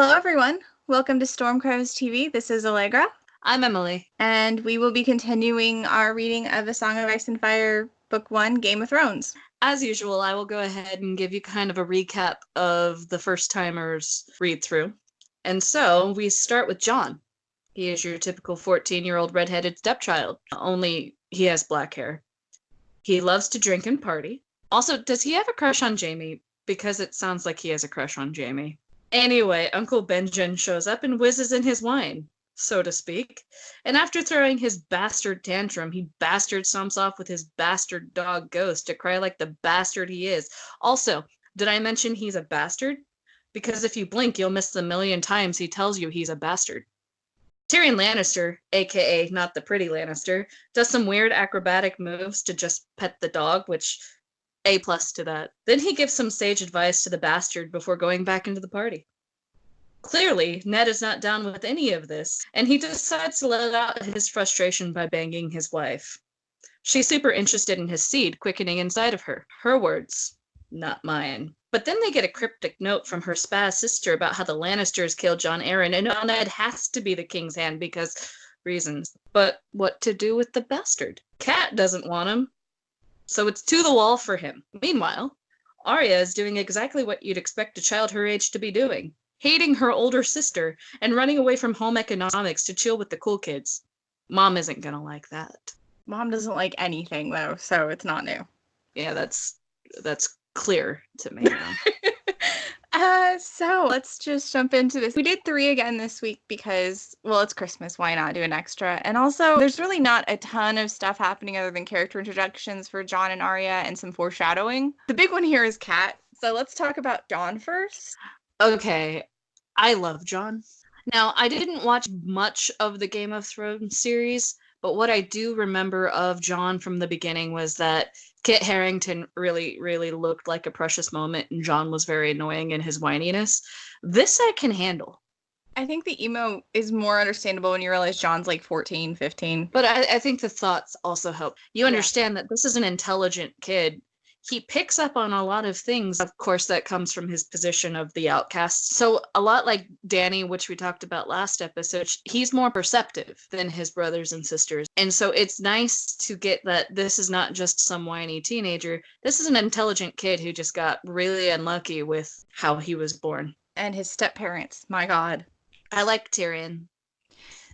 Hello, everyone. Welcome to StormCrows TV. This is Allegra, I'm Emily. and we will be continuing our reading of A Song of Ice and Fire, Book 1, Game of Thrones. As usual, I will go ahead and give you kind of a recap of the first timers read through. And so we start with Jon. He is your typical 14-year-old redheaded stepchild, only he has black hair. He loves to drink and party. Also, does he have a crush on Jaime? Because it sounds like he has a crush on Jaime. Anyway, Uncle Benjen shows up and whizzes in his wine, so to speak. And after throwing his bastard tantrum, he bastard stomps off with his bastard dog Ghost to cry like the bastard he is. Also, did I mention he's a bastard? Because if you blink, you'll miss the million times he tells you he's a bastard. Tyrion Lannister, aka not the pretty Lannister, does some weird acrobatic moves to just pet the dog, which A+ to that. Then he gives some sage advice to the bastard before going back into the party. Clearly, Ned is not down with any of this, and he decides to let out his frustration by banging his wife. She's super interested in his seed quickening inside of her. Her words, not mine. But then they get a cryptic note from her spaz sister about how the Lannisters killed Jon Arryn, and now Ned has to be the king's hand because reasons. But what to do with the bastard? Cat doesn't want him, so it's to the wall for him. Meanwhile, Arya is doing exactly what you'd expect a child her age to be doing. Hating her older sister and running away from home economics to chill with the cool kids. Mom isn't gonna like that. Mom doesn't like anything, though, so it's not new. Yeah, that's clear to me now. So let's just jump into this. We did 3 again this week because, well, it's Christmas. Why not do an extra? And also, there's really not a ton of stuff happening other than character introductions for Jon and Arya and some foreshadowing. The big one here is Cat. So let's talk about Jon first. Okay, I love Jon. Now, I didn't watch much of the Game of Thrones series, but what I do remember of Jon from the beginning was that Kit Harington really, really looked like a precious moment, and Jon was very annoying in his whininess. This I can handle. I think the emo is more understandable when you realize Jon's like 14, 15. But I think the thoughts also help. You understand that this is an intelligent kid. He picks up on a lot of things. Of course, that comes from his position of the outcast. So a lot like Dany, which we talked about last episode, he's more perceptive than his brothers and sisters. And so it's nice to get that this is not just some whiny teenager. This is an intelligent kid who just got really unlucky with how he was born. And his step-parents, my God. I like Tyrion.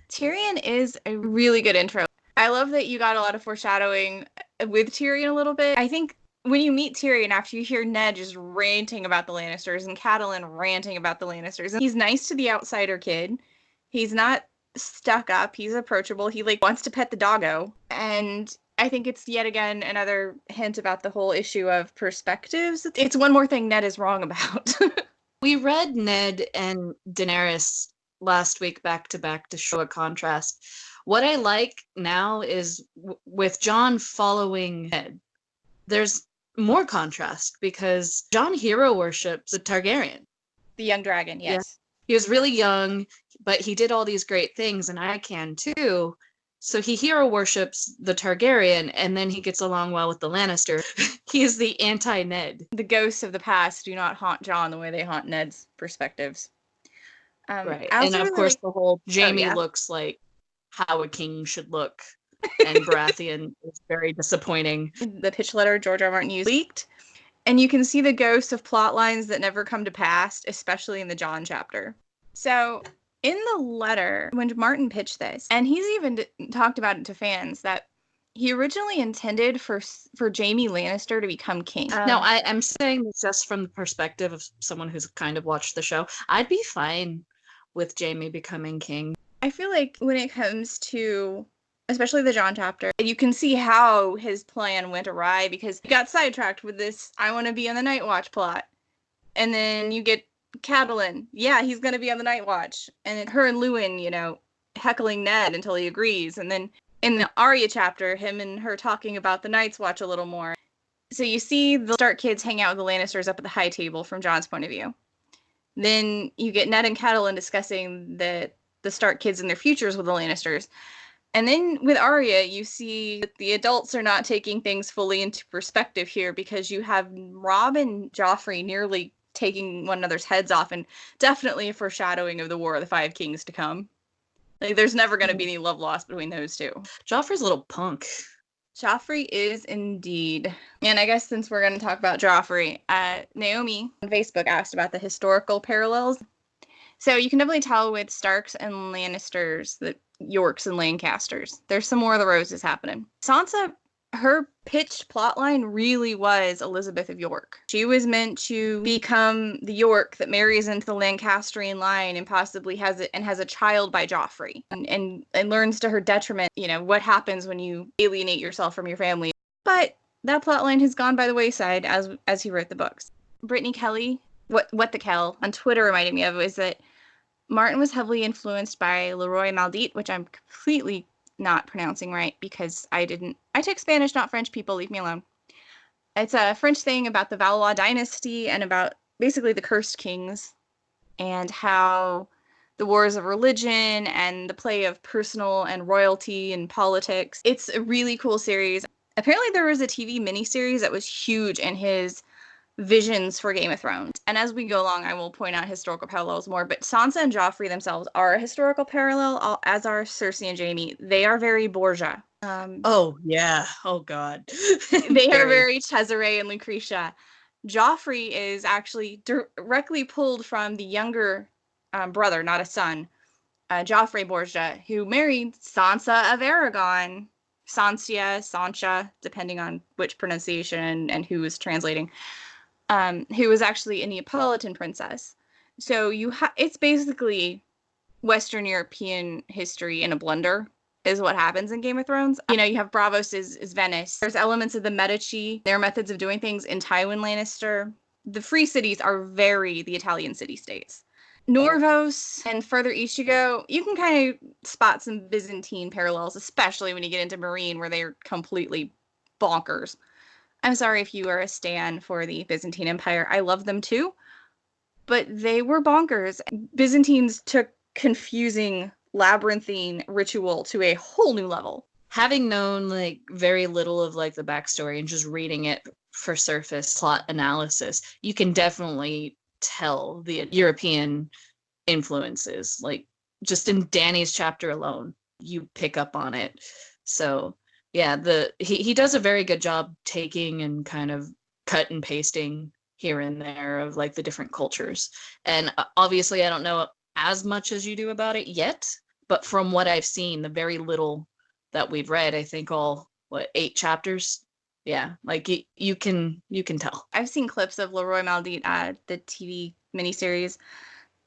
Tyrion is a really good intro. I love that you got a lot of foreshadowing with Tyrion a little bit. I think when you meet Tyrion after you hear Ned just ranting about the Lannisters and Catelyn ranting about the Lannisters, and he's nice to the outsider kid. He's not stuck up. He's approachable. He wants to pet the doggo. And I think it's yet again another hint about the whole issue of perspectives. It's one more thing Ned is wrong about. We read Ned and Daenerys last week back to back to show a contrast. What I like now is with Jon following Ned, there's more contrast because Jon hero worships the Targaryen. The young dragon, yes. Yeah. He was really young, but he did all these great things, and I can too. So he hero worships the Targaryen, and then he gets along well with the Lannister. He is the anti-Ned. The ghosts of the past do not haunt Jon the way they haunt Ned's perspectives. Right. And of course, the whole Jaime looks like how a king should look. And Baratheon is very disappointing. The pitch letter George R. Martin used leaked, and you can see the ghosts of plot lines that never come to pass, especially in the Jon chapter. So in the letter, when Martin pitched this, and he's even talked about it to fans, that he originally intended for Jaime Lannister to become king. No, I'm saying this just from the perspective of someone who's kind of watched the show. I'd be fine with Jaime becoming king. I feel like when it comes to especially the Jon chapter, you can see how his plan went awry because he got sidetracked with this I want to be on the Night Watch plot. And then you get Catelyn. Yeah, he's going to be on the Night Watch. And her and Luwin, heckling Ned until he agrees. And then in the Arya chapter, him and her talking about the Night's Watch a little more. So you see the Stark kids hang out with the Lannisters up at the high table from Jon's point of view. Then you get Ned and Catelyn discussing the Stark kids and their futures with the Lannisters. And then with Arya, you see that the adults are not taking things fully into perspective here because you have Robb and Joffrey nearly taking one another's heads off, and definitely a foreshadowing of the War of the Five Kings to come. Like, there's never going to be any love lost between those two. Joffrey's a little punk. Joffrey is indeed. And I guess since we're going to talk about Joffrey, Naomi on Facebook asked about the historical parallels. So you can definitely tell with Starks and Lannisters, the Yorks and Lancasters, there's some War of the Roses happening. Sansa, her pitched plotline really was Elizabeth of York. She was meant to become the York that marries into the Lancastrian line and possibly has a child by Joffrey, and learns to her detriment, you know, what happens when you alienate yourself from your family. But that plotline has gone by the wayside as he wrote the books. Brittany Kelly, what the Kel on Twitter reminded me of was that Martin was heavily influenced by Leroy Maldit, which I'm completely not pronouncing right because I took Spanish, not French, people, leave me alone. It's a French thing about the Valois dynasty and about basically the cursed kings and how the wars of religion and the play of personal and royalty and politics. It's a really cool series. Apparently there was a TV miniseries that was huge in his visions for Game of Thrones. And as we go along, I will point out historical parallels more, but Sansa and Joffrey themselves are a historical parallel, as are Cersei and Jaime. They are very Borgia. Oh, yeah. Oh, God. They are very Cesare and Lucretia. Joffrey is actually directly pulled from the younger brother, not a son, Joffrey Borgia, who married Sansa of Aragon. Sancha, depending on which pronunciation and who is translating. Who was actually a Neapolitan princess. So it's basically Western European history in a blender is what happens in Game of Thrones. You know, you have Braavos is Venice. There's elements of the Medici, their methods of doing things in Tywin Lannister. The free cities are very the Italian city-states. Norvos and further east you go, you can kind of spot some Byzantine parallels, especially when you get into Meereen, where they're completely bonkers. I'm sorry if you are a stan for the Byzantine Empire. I love them too, but they were bonkers. Byzantines took confusing, labyrinthine ritual to a whole new level. Having known like very little of like the backstory and just reading it for surface plot analysis, you can definitely tell the European influences. Like just in Dany's chapter alone, you pick up on it. So yeah, he does a very good job taking and kind of cut and pasting here and there of like the different cultures. And obviously I don't know as much as you do about it yet, but from what I've seen, the very little that we've read, I think all 8 chapters. Yeah, like you can tell. I've seen clips of Leroy Maldit, the TV miniseries,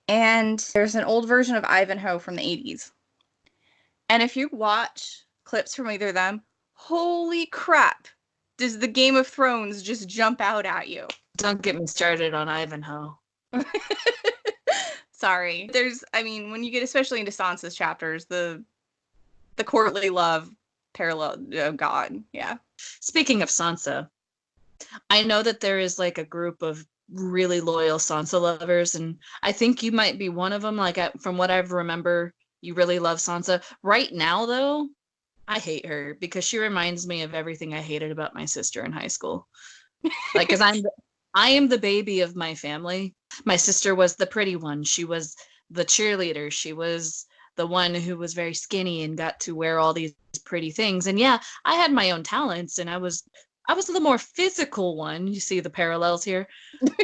and there's an old version of Ivanhoe from the 80s. And if you watch clips from either of them, holy crap, does the Game of Thrones just jump out at you? Don't get me started on Ivanhoe. Sorry. When you get especially into Sansa's chapters, the courtly love parallel, oh god, yeah. Speaking of Sansa, I know that there is like a group of really loyal Sansa lovers, and I think you might be one of them. Like from what I remember, you really love Sansa. Right now, though, I hate her because she reminds me of everything I hated about my sister in high school. Like, because I am the baby of my family. My sister was the pretty one. She was the cheerleader. She was the one who was very skinny and got to wear all these pretty things. And yeah, I had my own talents, and I was the more physical one. You see the parallels here.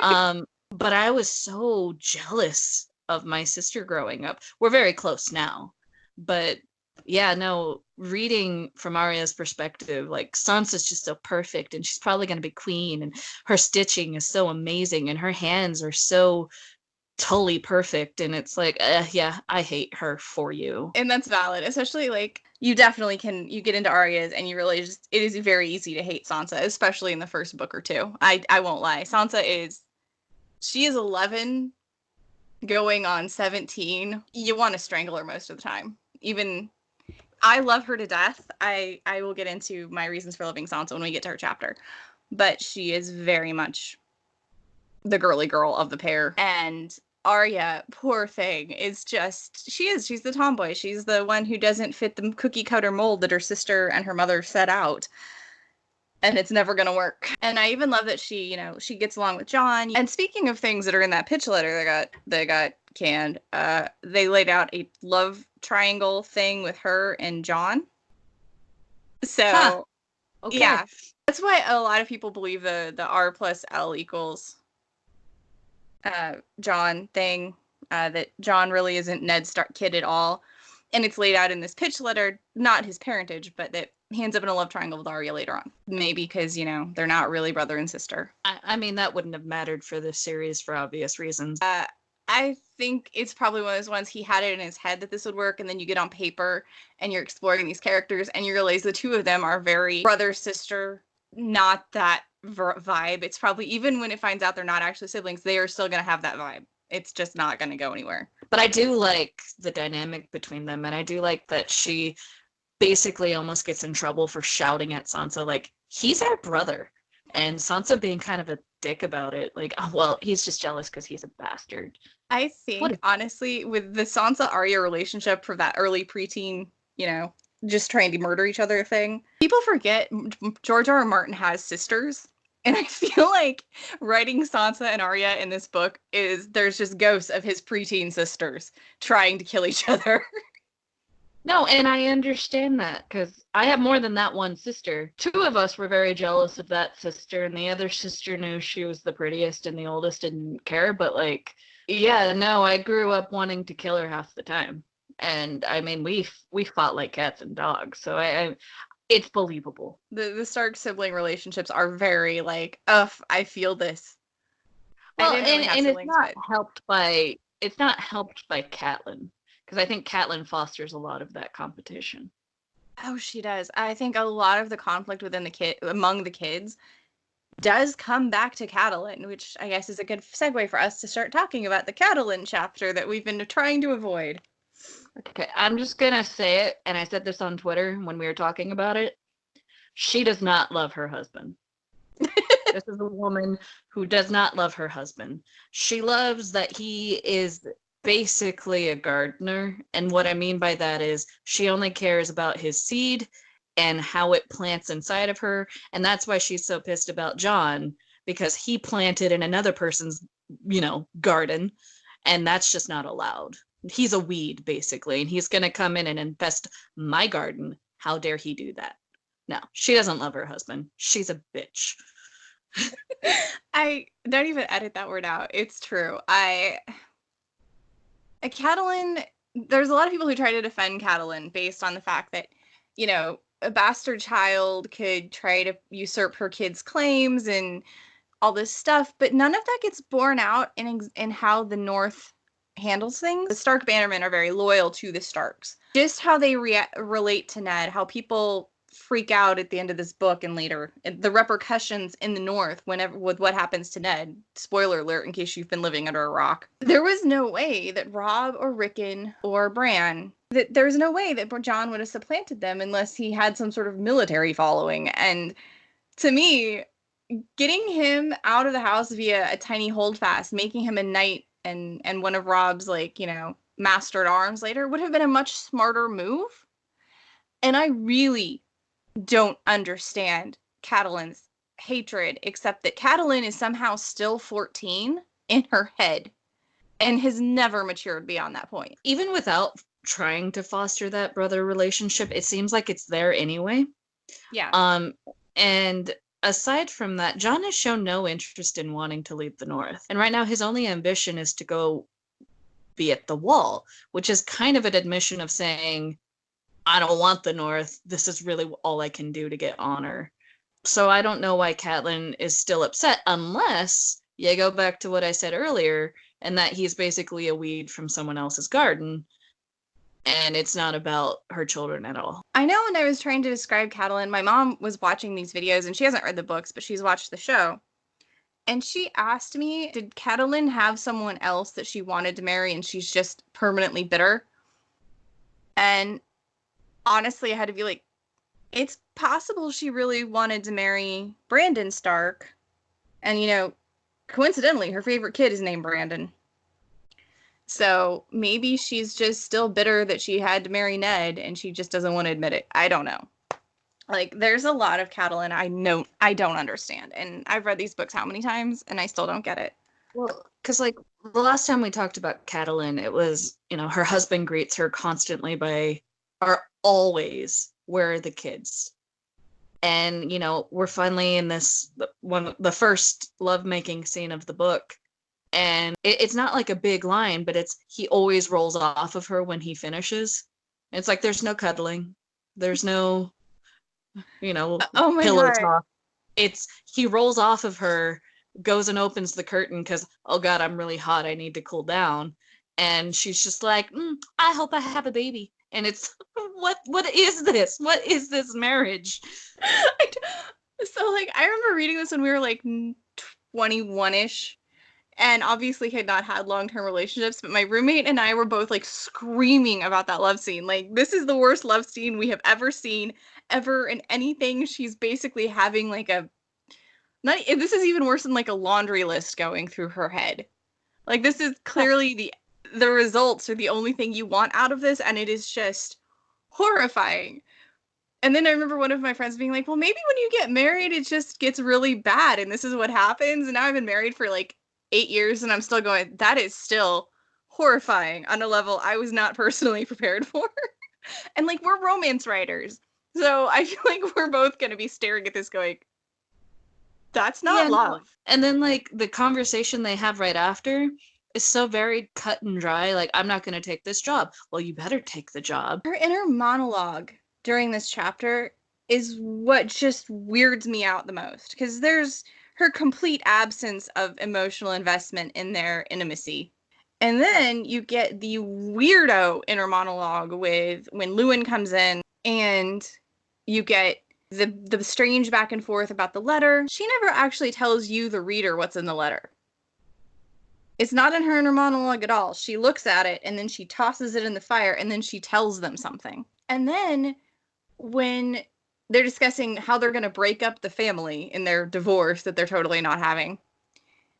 But I was so jealous of my sister growing up. We're very close now, but yeah, no, reading from Arya's perspective, like Sansa's just so perfect and she's probably going to be queen, and her stitching is so amazing and her hands are so totally perfect, and it's like, yeah, I hate her for you. And that's valid, especially like you definitely can, you get into Arya's and you realize it is very easy to hate Sansa, especially in the first book or two. I won't lie. She is 11 going on 17. You want to strangle her most of the time. Even I love her to death. I will get into my reasons for loving Sansa when we get to her chapter. But she is very much the girly girl of the pair. And Arya, poor thing, is just, she's the tomboy. She's the one who doesn't fit the cookie cutter mold that her sister and her mother set out. and it's never going to work. And I even love that she gets along with Jon. And speaking of things that are in that pitch letter that got canned, they laid out a love triangle thing with her and Jon. So, Okay. yeah. That's why a lot of people believe the R plus L equals Jon thing, that Jon really isn't Ned Stark kid at all. And it's laid out in this pitch letter, not his parentage, but that he ends up in a love triangle with Arya later on. Maybe because, they're not really brother and sister. I mean, that wouldn't have mattered for this series for obvious reasons. I think it's probably one of those ones he had it in his head that this would work, and then you get on paper and you're exploring these characters and you realize the two of them are very brother-sister, not that vibe. It's probably, even when it finds out they're not actually siblings, they are still going to have that vibe. It's just not going to go anywhere. But I do like the dynamic between them, and I do like that she basically almost gets in trouble for shouting at Sansa, like, he's our brother. And Sansa being kind of a dick about it, like, oh, well, he's just jealous because he's a bastard. I think, honestly, with the Sansa-Arya relationship for that early preteen, just trying to murder each other thing, people forget George R. R. Martin has sisters. And I feel like writing Sansa and Arya in this book there's just ghosts of his preteen sisters trying to kill each other. No, and I understand that, because I have more than that one sister. Two of us were very jealous of that sister, and the other sister knew she was the prettiest and the oldest and didn't care, but, like, yeah, no, I grew up wanting to kill her half the time. And, I mean, we fought like cats and dogs, so it's believable. The Stark sibling relationships are very, like, ugh, I feel this. Well, and it's not helped by Catelyn. Because I think Catelyn fosters a lot of that competition. Oh, she does. I think a lot of the conflict among the kids does come back to Catelyn, which I guess is a good segue for us to start talking about the Catelyn chapter that we've been trying to avoid. Okay, I'm just going to say it, and I said this on Twitter when we were talking about it. She does not love her husband. This is a woman who does not love her husband. She loves that he is basically a gardener, and what I mean by that is she only cares about his seed and how it plants inside of her, and that's why she's so pissed about Jon, because he planted in another person's garden, and that's just not allowed. He's a weed, basically, and he's gonna come in and infest my garden. How dare he do that? No, she doesn't love her husband. She's a bitch. I don't even edit that word out. It's true. Catelyn, there's a lot of people who try to defend Catelyn based on the fact that, a bastard child could try to usurp her kid's claims and all this stuff, but none of that gets borne out in how the North handles things. The Stark Bannermen are very loyal to the Starks. Just how they relate to Ned, how people freak out at the end of this book and later, the repercussions in the North with what happens to Ned. Spoiler alert in case you've been living under a rock. There was no way that Robb or Rickon or Bran, there's no way that Jon would have supplanted them unless he had some sort of military following. And to me, getting him out of the house via a tiny holdfast, making him a knight and one of Robb's, master at arms later would have been a much smarter move. And I really don't understand Catelyn's hatred, except that Catelyn is somehow still 14 in her head and has never matured beyond that point. Even without trying to foster that brother relationship, it seems like it's there anyway. Yeah. And aside from that, Jon has shown no interest in wanting to leave the North. And right now his only ambition is to go be at the Wall, which is kind of an admission of saying, I don't want the North. This is really all I can do to get honor. So I don't know why Catelyn is still upset, unless you go back to what I said earlier, and that he's basically a weed from someone else's garden, and it's not about her children at all. I know when I was trying to describe Catelyn, my mom was watching these videos, and she hasn't read the books, but she's watched the show. And she asked me, did Catelyn have someone else that she wanted to marry and she's just permanently bitter? And honestly, I had to be like, it's possible she really wanted to marry Brandon Stark. And, coincidentally, her favorite kid is named Brandon. So maybe she's just still bitter that she had to marry Ned and she just doesn't want to admit it. I don't know. Like, there's a lot of Catelyn I don't understand. And I've read these books how many times, and I still don't get it. Well, because like the last time we talked about Catelyn, it was, her husband greets her constantly by, are always, where are the kids? And, we're finally in the first lovemaking scene of the book. And it's not like a big line, but he always rolls off of her when he finishes. It's like there's no cuddling. There's no, Oh my pillow God. talk. He rolls off of her, goes and opens the curtain because, oh God, I'm really hot. I need to cool down. And she's just like, I hope I have a baby. And it's, what is this? What is this marriage? So, like, I remember reading this when we were like 21-ish, and obviously had not had long-term relationships, but my roommate and I were both like screaming about that love scene. Like, this is the worst love scene we have ever seen, ever in anything. She's basically having like this is even worse than like a laundry list going through her head. Like, this is clearly the results are the only thing you want out of this, and it is just horrifying. And then I remember one of my friends being like, well, maybe when you get married, it just gets really bad, and this is what happens. And now I've been married for like 8 years, and I'm still going, that is still horrifying on a level I was not personally prepared for. And like, we're romance writers, so I feel like we're both going to be staring at this going, that's not love. No. And then like the conversation they have right after is so very cut and dry. Like, I'm not going to take this job. Well, you better take the job. Her inner monologue during this chapter is what just weirds me out the most, because there's her complete absence of emotional investment in their intimacy. And then you get the weirdo inner monologue with when Lewin comes in, and you get the strange back and forth about the letter. She never actually tells you, the reader, what's in the letter. It's not in her inner monologue at all. She looks at it, and then she tosses it in the fire, and then she tells them something. And then when they're discussing how they're going to break up the family in their divorce that they're totally not having,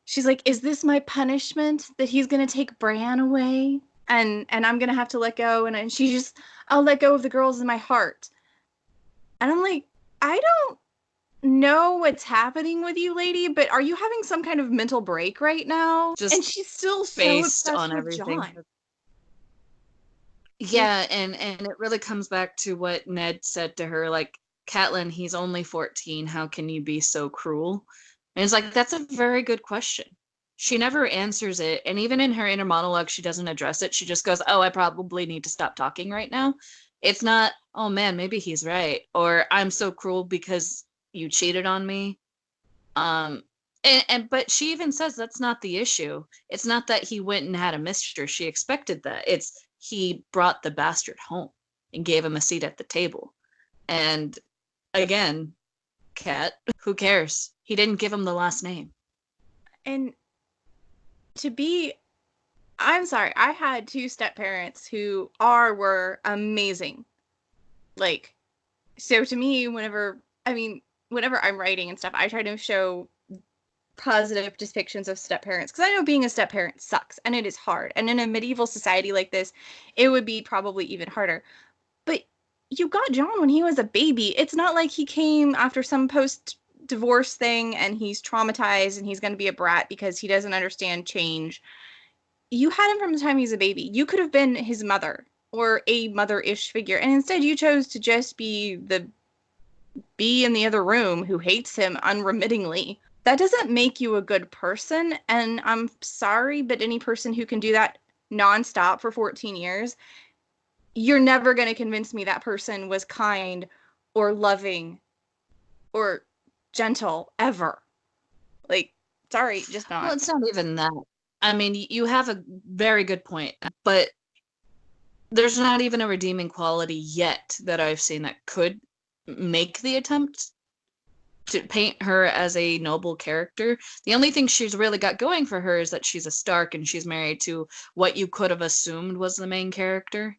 she's like, is this my punishment that he's going to take Bran away? And I'm going to have to let go. And she just, I'll let go of the girls in my heart. And I'm like, I don't know what's happening with you, lady, but are you having some kind of mental break right now? Just and she's still so based obsessed on with everything. John. Yeah, and it really comes back to what Ned said to her, like, Catelyn, he's only 14. How can you be so cruel? And it's like, that's a very good question. She never answers it. And even in her inner monologue, she doesn't address it. She just goes, oh, I probably need to stop talking right now. It's not, oh man, maybe he's right. Or I'm so cruel because you cheated on me. But she even says that's not the issue. It's not that he went and had a mistress. She expected that. It's he brought the bastard home and gave him a seat at the table. And again, Cat, who cares? He didn't give him the last name. And I'm sorry, I had 2 step parents who were amazing. Like, so to me, whenever I'm writing and stuff, I try to show positive depictions of step parents, because I know being a step parent sucks and it is hard. And in a medieval society like this, it would be probably even harder. But you got John when he was a baby. It's not like he came after some post-divorce thing and he's traumatized and he's going to be a brat because he doesn't understand change. You had him from the time he was a baby. You could have been his mother or a mother-ish figure, and instead you chose to just be in the other room who hates him unremittingly. That doesn't make you a good person, and I'm sorry, but any person who can do that nonstop for 14 years, you're never going to convince me that person was kind or loving or gentle ever. Like, sorry, just not. Well, it's not even that. I mean, you have a very good point, but there's not even a redeeming quality yet that I've seen that could make the attempt to paint her as a noble character. The only thing she's really got going for her is that she's a Stark and she's married to what you could have assumed was the main character.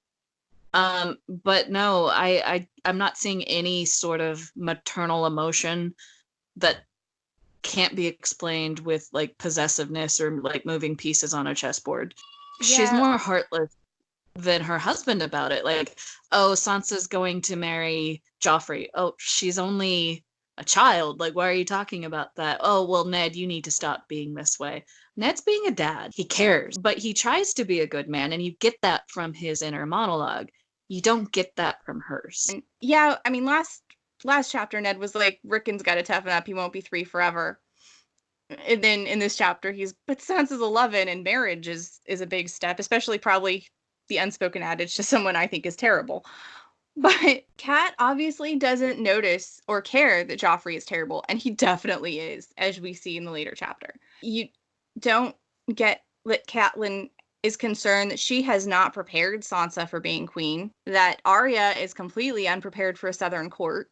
But no, I'm not seeing any sort of maternal emotion that can't be explained with like possessiveness or like moving pieces on a chessboard. Yeah. She's more heartless. than her husband about it. Like, oh, Sansa's going to marry Joffrey. Oh, she's only a child. Like, why are you talking about that? Oh, well, Ned, you need to stop being this way. Ned's being a dad. He cares, but he tries to be a good man, and you get that from his inner monologue. You don't get that from hers. And yeah, I mean, last chapter, Ned was like, Rickon's got to toughen up. He won't be 3 forever. And then in this chapter, but Sansa's 11, and marriage is a big step, especially probably the unspoken adage to someone I think is terrible. But Cat obviously doesn't notice or care that Joffrey is terrible, and he definitely is, as we see in the later chapter. You don't get that Catelyn is concerned that she has not prepared Sansa for being queen, that Arya is completely unprepared for a southern court,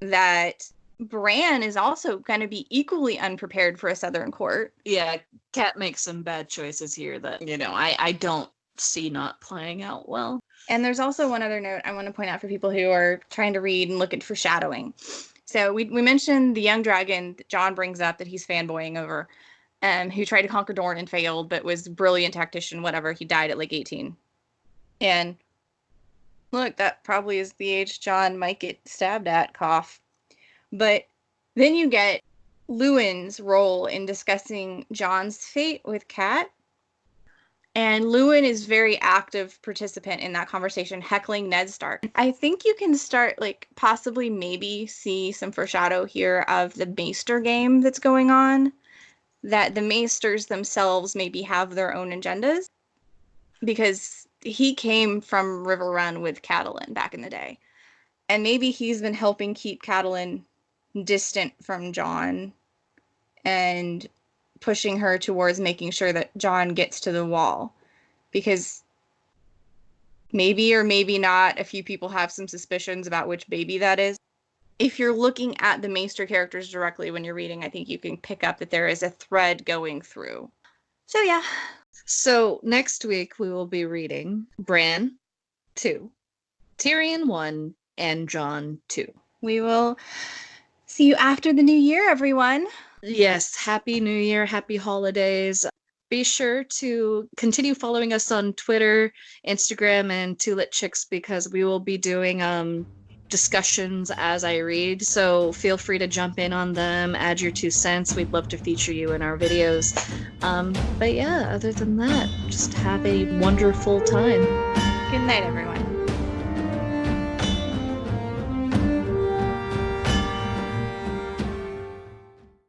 that Bran is also going to be equally unprepared for a southern court. Yeah, Cat makes some bad choices here that, I don't see not playing out well. And there's also one other note I want to point out for people who are trying to read and look at foreshadowing. So we mentioned the young dragon that Jon brings up that he's fanboying over, who tried to conquer Dorne and failed, but was a brilliant tactician, whatever. He died at like 18. And look, that probably is the age Jon might get stabbed at, cough. But then you get Lewin's role in discussing Jon's fate with Cat. And Lewin is very active participant in that conversation, heckling Ned Stark. I think you can start, like, possibly maybe see some foreshadow here of the Maester game that's going on. That the Maesters themselves maybe have their own agendas. Because he came from River Run with Catelyn back in the day. And maybe he's been helping keep Catelyn distant from Jon and pushing her towards making sure that Jon gets to the wall, because maybe or maybe not a few people have some suspicions about which baby that is. If you're looking at the Maester characters directly when you're reading, I think you can pick up that there is a thread going through. So yeah. So next week we will be reading Bran 2, Tyrion 1, and Jon 2. We will see you after the new year, everyone. Yes, Happy New Year, Happy Holidays. Be sure to continue following us on Twitter, Instagram, and Two Lit Chicks, because we will be doing discussions as I read. So feel free to jump in on them, add your 2 cents. We'd love to feature you in our videos. But yeah, other than that, just have a wonderful time. Good night, everyone.